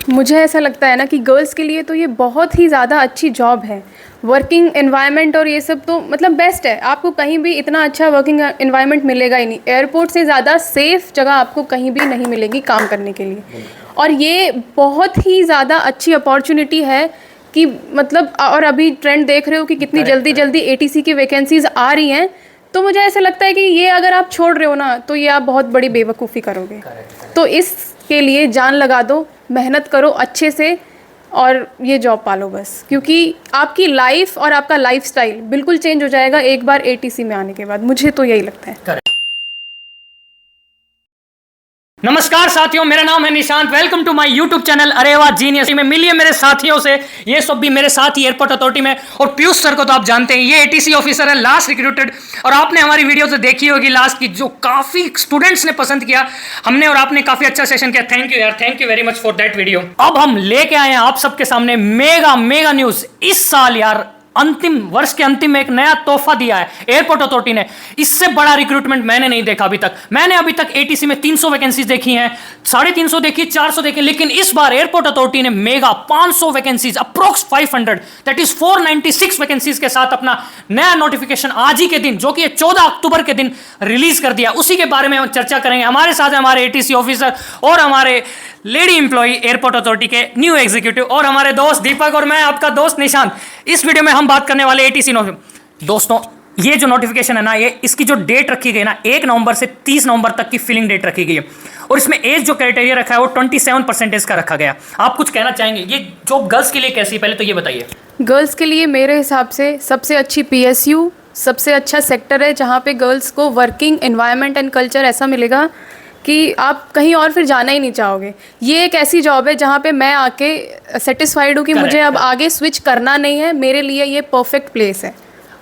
मुझे ऐसा लगता है ना कि गर्ल्स के लिए तो ये बहुत ही ज़्यादा अच्छी जॉब है। वर्किंग एनवायरनमेंट और ये सब तो मतलब बेस्ट है। आपको कहीं भी इतना अच्छा वर्किंग एनवायरनमेंट मिलेगा ही नहीं। एयरपोर्ट से ज़्यादा सेफ़ जगह आपको कहीं भी नहीं मिलेगी काम करने के लिए। और ये बहुत ही ज़्यादा अच्छी अपॉर्चुनिटी है कि मतलब, और अभी ट्रेंड देख रहे हो कि कितनी जल्दी जल्दी एटीसी की वैकेंसीज़ आ रही हैं। तो मुझे ऐसा लगता है कि ये अगर आप छोड़ रहे हो ना, तो ये आप बहुत बड़ी बेवकूफ़ी करोगे। तो इसके लिए जान लगा दो, मेहनत करो अच्छे से और ये जॉब पालो बस, क्योंकि आपकी लाइफ और आपका लाइफस्टाइल बिल्कुल चेंज हो जाएगा एक बार एटीसी में आने के बाद। मुझे तो यही लगता है। नमस्कार साथियों, मेरा नाम है Nishant. Welcome to my YouTube channel अरे वाह जीनियस में। मिलिए मेरे साथियों से, ये सब भी मेरे साथ ही एयरपोर्ट अथॉरिटी में। और पीयूष सर को तो आप जानते हैं, ये एटीसी ऑफिसर है, लास्ट रिक्रूटेड। और आपने हमारी वीडियो तो देखी होगी लास्ट की, जो काफी स्टूडेंट्स ने पसंद किया। हमने और आपने काफी अच्छा सेशन किया। थैंक यू यार, thank you very much for that video. अब हम लेके आए हैं आप सबके सामने मेगा मेगा न्यूज। इस साल यार अंतिम वर्ष के अंतिम में एक नया तोहफा दिया है एयरपोर्ट अथॉरिटी ने। इससे बड़ा रिक्रूटमेंट मैंने नहीं देखा अभी तक। मैंने अभी तक एटीसी में 300 वैकेंसीज देखी हैं, 350 देखी, 400 देखी, लेकिन इस बार एयरपोर्ट अथॉरिटी ने mega 500 vacancies, approx 500, that is 496 vacancies के साथ अपना नया नोटिफिकेशन आज ही के दिन, जो कि 14 अक्टूबर के दिन रिलीज कर दिया। उसी के बारे में हम चर्चा करेंगे। हमारे साथ है हमारे एटीसी ऑफिसर और हमारे लेडी एम्प्लॉय एयरपोर्ट अथॉरिटी के न्यू एग्जीक्यूटिव और हमारे दोस्त दीपक और मैं आपका दोस्त निशांत। इस वीडियो में हम बात करने वाले एटीसी दोस्तों, ये जो नोटिफिकेशन है ना, ये इसकी जो डेट रखी गई ना, 1 नवंबर से 30 नवंबर तक की फिलिंग डेट रखी गई है। और इसमें एज जो क्राइटेरिया रखा है वो 27% का रखा गया। आप कुछ कहना चाहेंगे ये जॉब गर्ल्स के लिए कैसी है, पहले तो ये बताइए। गर्ल्स के लिए मेरे हिसाब से सबसे अच्छी पीएसयू सबसे अच्छा सेक्टर है, जहाँ पे गर्ल्स को वर्किंग एनवायरनमेंट एंड कल्चर ऐसा मिलेगा कि आप कहीं और फिर जाना ही नहीं चाहोगे। ये एक ऐसी जॉब है जहाँ पे मैं आके सेटिस्फाइड हूँ कि मुझे अब आगे स्विच करना नहीं है। मेरे लिए ये परफेक्ट प्लेस है।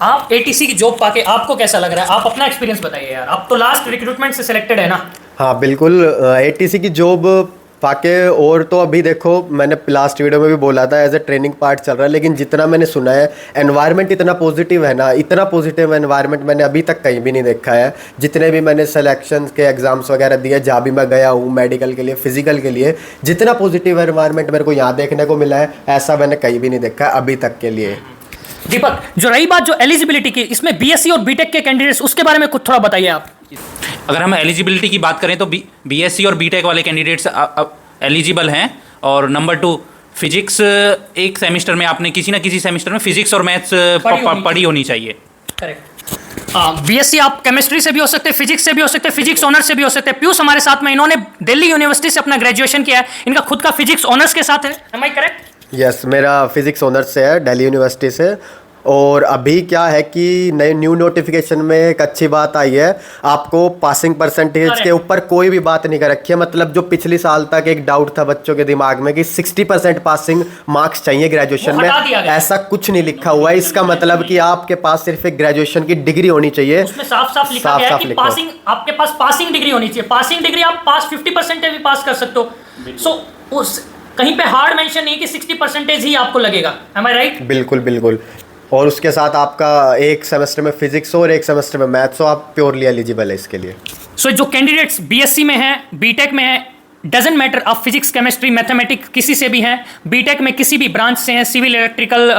आप एटीसी की जॉब पाके आपको कैसा लग रहा है? आप अपना एक्सपीरियंस बताइए यार। आप तो लास्ट रिक्रूटमेंट से सिलेक्टेड है ना? हाँ बिल्कुल, एटीसी की जॉब पाके। और तो अभी देखो, मैंने लास्ट वीडियो में भी बोला था एज ए ट्रेनिंग पार्ट चल रहा है, लेकिन जितना मैंने सुना है एनवायरनमेंट इतना पॉजिटिव है ना, इतना पॉजिटिव एनवायरनमेंट मैंने अभी तक कहीं भी नहीं देखा है। जितने भी मैंने सिलेक्शन के एग्जाम्स वगैरह दिए, जहाँ भी मैं गया हूँ मेडिकल के लिए, फिजिकल के लिए, जितना पॉजिटिव एनवायरनमेंट मेरे को यहाँ देखने को मिला है, ऐसा मैंने कहीं भी नहीं देखा है अभी तक के लिए। दीपक, जो रही बात जो एलिजिबिलिटी की, इसमें बीएससी और बीटेक के कैंडिडेट्स, उसके बारे में कुछ थोड़ा बताइए आप। अगर हम एलिजिबिलिटी की बात करें तो बीएससी और बीटेक वाले कैंडिडेट्स एलिजिबल हैं। और नंबर 2, फिजिक्स एक सेमेस्टर में आपने किसी ना किसी सेमेस्टर में फिजिक्स और मैथ्स पढ़ी होनी चाहिए। करेक्ट। बीएससी आप केमिस्ट्री से भी हो सकते हैं, फिजिक्स से भी हो सकते हैं, फिजिक्स ऑनर्स से भी हो सकते हैं। पीयूष हमारे साथ में, इन्होंने दिल्ली यूनिवर्सिटी से अपना ग्रेजुएशन किया है। इनका खुद का फिजिक्स ऑनर्स के साथ है। Am I correct? यस, मेरा फिजिक्स ऑनर्स से है, दिल्ली यूनिवर्सिटी से। और अभी क्या है कि नए न्यू नोटिफिकेशन में एक अच्छी बात आई है, आपको पासिंग परसेंटेज के ऊपर कोई भी बात नहीं कर रखी है। मतलब जो पिछले साल तक एक डाउट था बच्चों के दिमाग में कि 60% पासिंग मार्क्स चाहिए ग्रेजुएशन में, ऐसा कुछ नहीं लिखा हुआ है। इसका मतलब कि आपके पास सिर्फ एक ग्रेजुएशन की डिग्री होनी चाहिए। उसमें साफ साफ लिखा गया है कि पासिंग, आपके पास पासिंग डिग्री होनी चाहिए। पासिंग डिग्री आप पास 50% भी पास कर सकते हो। सो उस कहीं पे हार्ड मेंशन नहीं कि 60% ही आपको लगेगा। एम आई राइट? बिल्कुल बिल्कुल। और उसके साथ आपका एक सेमेस्टर में फिजिक्स हो और एक सेमेस्टर में मैथ्स हो, आप प्योरली एलिजिबल है इसके लिए। सो जो कैंडिडेट्स बीएससी में हैं, बीटेक में हैं, डजेंट मैटर आप फिजिक्स, केमिस्ट्री, मैथमेटिक्स किसी से भी हैं, बीटेक में किसी भी ब्रांच से हैं, सिविल, इलेक्ट्रिकल,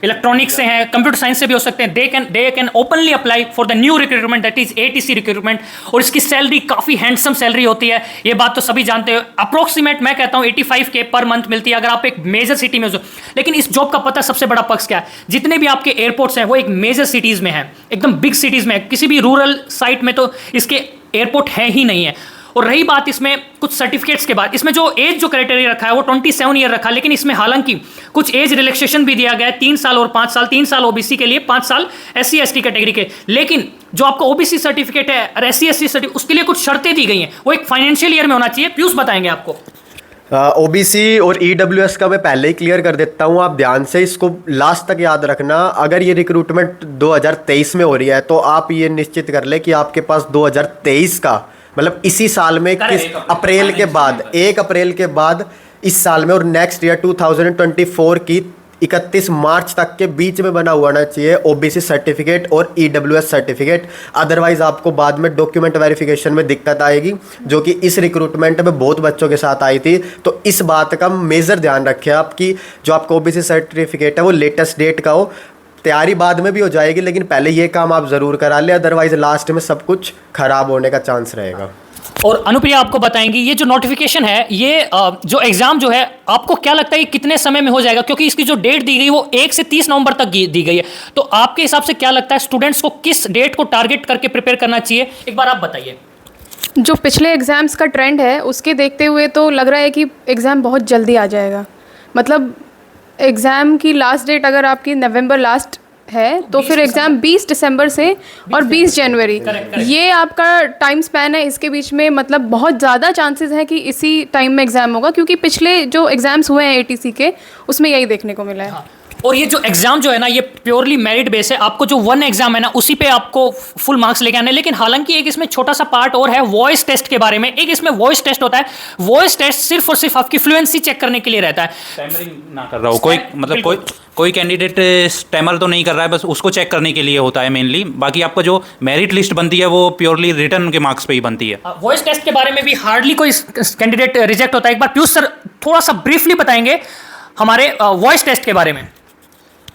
इलेक्ट्रॉनिक्स से हैं, कंप्यूटर साइंस से भी हो सकते हैं, they can openly apply for the new recruitment, that is ATC recruitment. और इसकी सैलरी काफ़ी हैंडसम सैलरी होती है, ये बात तो सभी जानते हो। अप्रोक्सीमेट मैं कहता हूँ 85K पर मंथ मिलती है अगर आप एक मेजर सिटी में हो। लेकिन इस जॉब का पता सबसे बड़ा पक्ष क्या है, जितने भी आपके एयरपोर्ट्स हैं वो एक मेजर सिटीज़ में हैं, एकदम बिग सिटीज़ में है। किसी भी रूरल साइट में तो इसके एयरपोर्ट है ही नहीं है। और रही बात इसमें कुछ सर्टिफिकेट्स के बाद, इसमें जो एज जो क्राइटेरिया रखा है वो 27 ईयर रखा, लेकिन इसमें हालांकि कुछ एज रिलैक्सेशन भी दिया गया है, 3 साल और 5 साल। 3 साल ओबीसी के लिए, 5 साल SC ST कैटेगरी के। लेकिन जो आपका ओबीसी सर्टिफिकेट है और SC ST सर्टिफिकेट, उसके लिए कुछ शर्तें दी गई हैं, वो एक फाइनेंशियल ईयर में होना चाहिए। पीयूष बताएंगे आपको। ओबीसी और ईडब्ल्यूएस का मैं पहले ही क्लियर कर देता हूँ, आप ध्यान से इसको लास्ट तक याद रखना। अगर ये रिक्रूटमेंट 2023 में हो रही है तो आप ये निश्चित कर ले कि आपके पास 2023 का, मतलब इसी साल में किस अप्रैल के बाद, 1 अप्रैल के बाद इस साल में, और नेक्स्ट ईयर 2024 की 31 मार्च तक के बीच में बना हुआ होना चाहिए ओबीसी सर्टिफिकेट और ईडब्ल्यूएस सर्टिफिकेट। अदरवाइज आपको बाद में डॉक्यूमेंट वेरिफिकेशन में दिक्कत आएगी, जो कि इस रिक्रूटमेंट में बहुत बच्चों के साथ आई थी। तो इस बात का मेजर ध्यान रखें आप कि जो आपको ओबीसी सर्टिफिकेट है वो लेटेस्ट डेट का हो। तैयारी बाद में भी हो जाएगी, लेकिन पहले ये काम आप ज़रूर करा लें, अदरवाइज लास्ट में सब कुछ खराब होने का चांस रहेगा। और अनुप्रिया आपको बताएंगी ये जो नोटिफिकेशन है, ये जो एग्जाम जो है, आपको क्या लगता है कितने समय में हो जाएगा? क्योंकि इसकी जो डेट दी गई वो 1 से 30 नवंबर तक दी गई है। तो आपके हिसाब से क्या लगता है स्टूडेंट्स को किस डेट को टारगेट करके प्रिपेयर करना चाहिए, एक बार आप बताइए। जो पिछले एग्ज़ाम्स का ट्रेंड है उसके देखते हुए तो लग रहा है कि एग्ज़ाम बहुत जल्दी आ जाएगा। मतलब एग्ज़ाम की लास्ट डेट अगर आपकी नवंबर लास्ट है तो फिर एग्ज़ाम 20 दिसंबर से और 20 जनवरी, ये आपका टाइम स्पैन है। इसके बीच में मतलब बहुत ज़्यादा चांसेस हैं कि इसी टाइम में एग्ज़ाम होगा, क्योंकि पिछले जो एग्ज़ाम्स हुए हैं एटीसी के उसमें यही देखने को मिला है। हाँ। और ये जो एग्जाम जो है ना, ये प्योरली मेरिट बेस है। आपको जो 1 एग्जाम है ना, उसी पे आपको फुल मार्क्स लेके आने। लेकिन हालांकि एक इसमें छोटा सा पार्ट और है वॉइस टेस्ट के बारे में। एक इसमें वॉइस टेस्ट होता है। वॉइस टेस्ट सिर्फ और सिर्फ आपकी फ्लुएंसी चेक करने के लिए रहता है। स्टैमरिंग ना कर रहा हो कोई, मतलब कोई कैंडिडेट स्टैमर तो नहीं कर रहा है, बस उसको चेक करने के लिए होता है मेनली। बाकी आपका जो मेरिट लिस्ट बनती है वो प्योरली रिटर्न के मार्क्स पे ही बनती है। वॉइस टेस्ट के बारे में भी हार्डली कोई कैंडिडेट रिजेक्ट होता है। एक बार पीयूष सर थोड़ा सा ब्रीफली बताएंगे हमारे वॉइस टेस्ट के बारे में।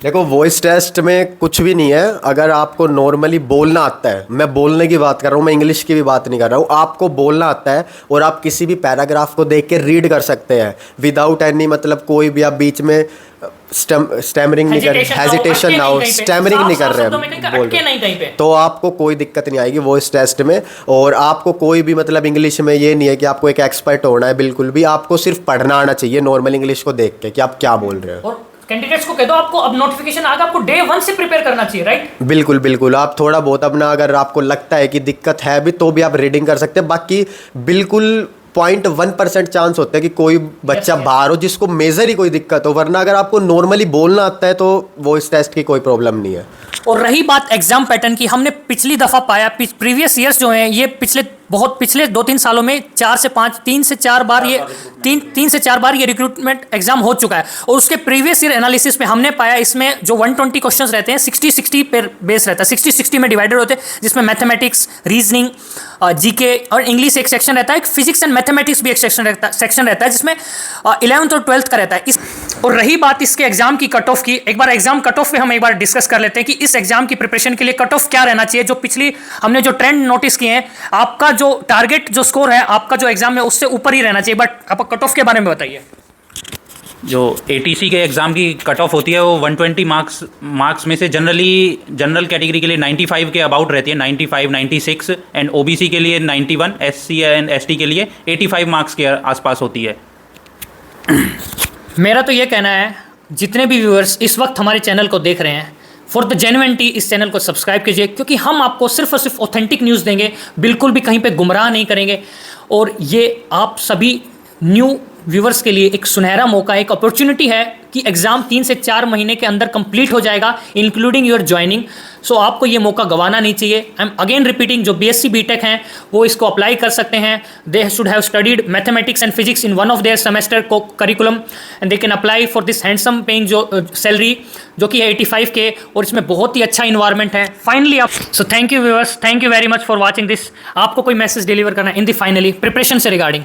देखो, वॉइस टेस्ट में कुछ भी नहीं है। अगर आपको नॉर्मली बोलना आता है, मैं बोलने की बात कर रहा हूँ, मैं इंग्लिश की भी बात नहीं कर रहा हूँ, आपको बोलना आता है और आप किसी भी पैराग्राफ को देख के रीड कर सकते हैं विदाउट एनी, मतलब कोई भी आप बीच में स्टैमरिंग नहीं कर रहे, हेजिटेशन ना हो, स्टैमरिंग नहीं कर रहे हैं बोल, तो आपको कोई दिक्कत नहीं आएगी वॉइस टेस्ट में। और आपको कोई भी मतलब इंग्लिश में ये नहीं है कि आपको एक एक्सपर्ट होना है, बिल्कुल भी। आपको सिर्फ पढ़ना आना चाहिए नॉर्मल इंग्लिश को देख के कि आप क्या बोल रहे हो। कैंडिडेट्स को कह दो आपको अब नोटिफिकेशन आ गया, आपको डे 1 से प्रिपेयर करना चाहिए, राइट? बिल्कुल बिल्कुल। आप थोड़ा बहुत अपना, अगर आपको लगता है कि दिक्कत है भी तो भी आप रीडिंग कर सकते हैं। बाकी बिल्कुल 0.1% चांस होता है कि कोई बच्चा बाहर हो जिसको मेजर ही कोई दिक्कत हो, वरना अगर आपको नॉर्मली बोलना आता है तो वॉइस टेस्ट की कोई प्रॉब्लम नहीं है। और रही बात एग्जाम पैटर्न की, हमने पिछली दफा पाया प्रीवियस ईयर्स जो हैं, ये पिछले 2-3 सालों में 3 से 4 बार ये रिक्रूटमेंट एग्जाम हो चुका है। और उसके प्रीवियस ईयर एनालिसिस में हमने पाया इसमें जो 120 क्वेश्चंस रहते हैं 60-60 पर बेस रहता है, 60-60 में डिवाइडेड होते हैं, जिसमें मैथमेटिक्स, रीजनिंग, जीके और इंग्लिश एक सेक्शन रहता है, एक फिजिक्स एंड मैथमेटिक्स भी एक सेक्शन रहता है जिसमें 11th और 12th का रहता है। और रही बात इसके एग्जाम की कट ऑफ की, एक बार एग्जाम कट ऑफ पे हम एक बार डिस्कस कर लेते हैं कि इस एग्जाम की प्रिपरेशन के लिए कट ऑफ क्या रहना चाहिए। जो पिछली हमने जो ट्रेंड नोटिस किए हैं, आपका जो टारगेट जो स्कोर है आपका जो एग्जाम है उससे ऊपर ही रहना चाहिए। बट आप कट ऑफ के बारे में बताइए। जो एटीसी के एग्ज़ाम की कट ऑफ होती है वो 120 मार्क्स में से जनरल कैटेगरी के लिए 95 के अबाउट रहती है, 95, 96, एंड ओबीसी के लिए 91, एससी एंड एसटी के लिए 85 मार्क्स के आसपास होती है। मेरा तो ये कहना है, जितने भी व्यूअर्स इस वक्त हमारे चैनल को देख रहे हैं, फॉर द जेन्युइनिटी इस चैनल को सब्सक्राइब कीजिए, क्योंकि हम आपको सिर्फ और सिर्फ ऑथेंटिक न्यूज़ देंगे, बिल्कुल भी कहीं पे गुमराह नहीं करेंगे। और ये आप सभी न्यू व्यूवर्स के लिए एक सुनहरा मौका, एक अपॉर्चुनिटी है कि एग्ज़ाम 3 से 4 महीने के अंदर कंप्लीट हो जाएगा, इंक्लूडिंग योर ज्वाइनिंग। सो आपको ये मौका गंवाना नहीं चाहिए। आई एम अगेन रिपीटिंग, जो बीएससी बीटेक हैं वो इसको अप्लाई कर सकते हैं। They should have studied mathematics and physics in one of their semester को curriculum, and they can apply for this handsome paying जो सैलरी जो कि है 85 के, और इसमें बहुत ही अच्छा इन्वायरमेंट है। फाइनली आप, so thank you viewers, thank you very much for watching this. आपको कोई मैसेज डिलीवर करना इन दी फाइनली प्रिपरेशन से रिगार्डिंग?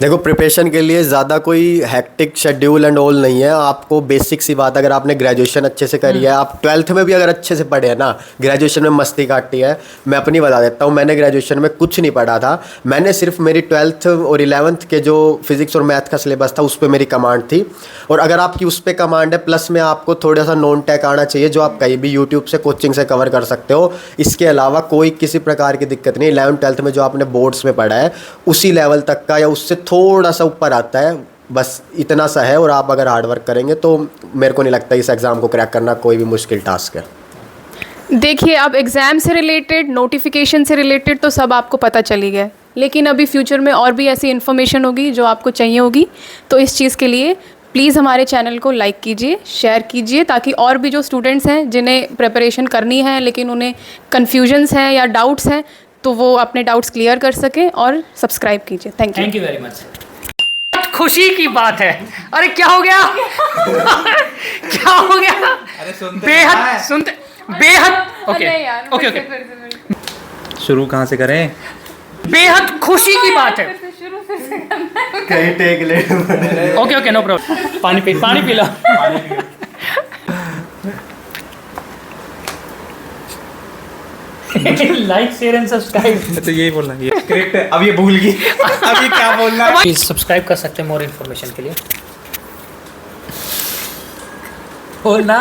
देखो, प्रिपरेशन के लिए ज़्यादा कोई हैक्टिक शेड्यूल एंड ऑल नहीं है। आपको बेसिक सी बात, अगर आपने ग्रेजुएशन अच्छे से करी है, आप 12th में भी अगर अच्छे से पढ़े हैं ना, ग्रेजुएशन में मस्ती काटी है। मैं अपनी बता देता हूँ, मैंने ग्रेजुएशन में कुछ नहीं पढ़ा था। मैंने सिर्फ मेरी 12th और 11th के जो फिजिक्स और मैथ का सिलेबस था उस पर मेरी कमांड थी। और अगर आपकी उस पर कमांड है, प्लस में आपको थोड़ा सा नॉन टेक आना चाहिए, जो आप कहीं भी यूट्यूब से कोचिंग से कवर कर सकते हो। इसके अलावा कोई किसी प्रकार की दिक्कत नहीं। 11th 12th में जो आपने बोर्ड्स में पढ़ा है उसी लेवल तक का या उससे थोड़ा सा ऊपर आता है, बस इतना सा है। और आप अगर हार्ड वर्क करेंगे तो मेरे को नहीं लगता इस एग्ज़ाम को क्रैक करना कोई भी मुश्किल टास्क है। देखिए, अब एग्ज़ाम से रिलेटेड, नोटिफिकेशन से रिलेटेड तो सब आपको पता चली गया, लेकिन अभी फ्यूचर में और भी ऐसी इन्फॉर्मेशन होगी जो आपको चाहिए होगी। तो इस चीज़ के लिए प्लीज़ हमारे चैनल को लाइक कीजिए, शेयर कीजिए, ताकि और भी जो स्टूडेंट्स हैं जिन्हें प्रिपरेशन करनी है लेकिन उन्हें कन्फ्यूजन्स हैं या डाउट्स हैं, तो वो अपने डाउट्स क्लियर कर सकें। और सब्सक्राइब कीजिए। Thank you very much. खुशी की बात है। अरे क्या हो गया? क्या हो गया? अरे सुनते बेहद सुनते बेहद ओके नहीं यार, ओके फिर ओके से, फिर से। शुरू कहाँ से करें? बेहद खुशी की बात है। फिर से शुरू फिर से करना है। कहीं टेक ले ओके ओके नो प्रॉब्लम। पानी P low. Like share and subscribe. तो यही बोलना है, ये स्क्रिप्ट है। अब ये भूल गई। अभी क्या बोलना है? प्लीज सब्सक्राइब कर सकते हैं मोर इन्फॉर्मेशन के लिए। बोलना